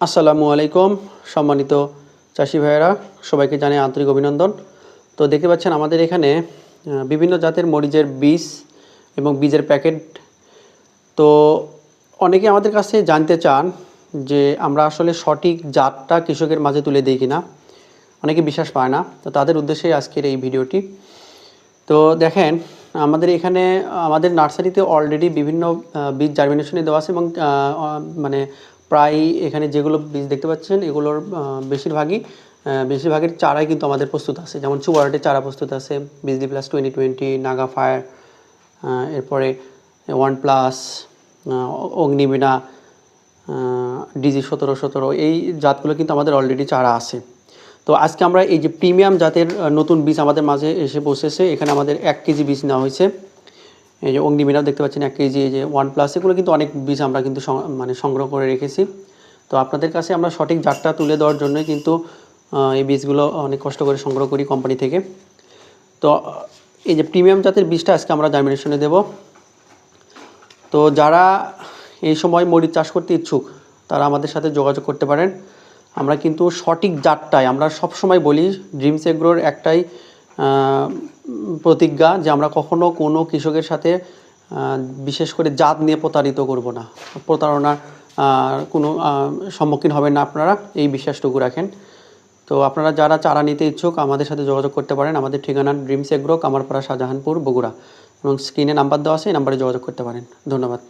আসসালামু আলাইকুম সম্মানিত চাষি ভাইয়েরা, সবাইকে জানাই আন্তরিক অভিনন্দন। তো দেখতে পাচ্ছেন আমাদের এখানে বিভিন্ন জাতের মরিচের বীজ এবং বীজের প্যাকেট। তো অনেকে আমাদের কাছে জানতে চান যে আমরা আসলে সঠিক জাতটা কৃষকের মাঝে তুলে দিই কিনা, অনেকে বিশ্বাস পায় না। তো তাদের উদ্দেশ্যেই আজকের এই ভিডিওটি। তো দেখেন, আমাদের এখানে আমাদের নার্সারিতে অলরেডি বিভিন্ন বীজ জার্মিনেশনে দেওয়া আছে এবং মানে প্রায় এখানে যেগুলো বীজ দেখতে পাচ্ছেন এগুলোর বেশিরভাগের চারাই কিন্তু আমাদের প্রস্তুত আছে। যেমন সুপারটের চারা প্রস্তুত আছে, বিজলি প্লাস 2020, নাগা ফায়ার, এরপরে ওয়ান প্লাস, অগ্নিবীণা, ডিজি 1717, এই জাতগুলো কিন্তু আমাদের অলরেডি চারা আছে। তো আজকে আমরা এই যে প্রিমিয়াম জাতের নতুন বীজ আমাদের মাঝে এসে পৌঁছেছে। এখানে আমাদের 1 কেজি বীজ নেওয়া হয়েছে। এই যে অগ্নিবীণাও দেখতে পাচ্ছেন 1 কেজি, এই যে ওয়ান প্লাস, এগুলো কিন্তু অনেক বীজ আমরা কিন্তু সংগ্রহ করে রেখেছি। তো আপনাদের কাছে আমরা সঠিক জাতটা তুলে দেওয়ার জন্যই কিন্তু এই বীজগুলো অনেক কষ্ট করে সংগ্রহ করি কোম্পানি থেকে। তো এই যে প্রিমিয়াম জাতের বীজটা আজকে আমরা জার্মিনেশনে দেব। তো যারা এই সময় মরিচ চাষ করতে ইচ্ছুক তারা আমাদের সাথে যোগাযোগ করতে পারেন। আমরা কিন্তু সঠিক জাতটাই, আমরা সবসময় বলি, ড্রিমস এগ্রোর একটাই প্রতিজ্ঞা যে আমরা কখনো কোনো কৃষকের সাথে বিশেষ করে জাত নিয়ে প্রতারিত করব না, প্রতারণার কোনো সম্মুখীন হবেন না আপনারা, এই বিশ্বাসটুকু রাখেন। তো আপনারা যারা চারা নিতে ইচ্ছুক আমাদের সাথে যোগাযোগ করতে পারেন। আমাদের ঠিকানা ড্রিমস এগ্রো, কামারপাড়া, শাহজাহানপুর, বগুড়া, এবং স্ক্রিনে নাম্বার দেওয়া আছে, এই নাম্বারে যোগাযোগ করতে পারেন। ধন্যবাদ।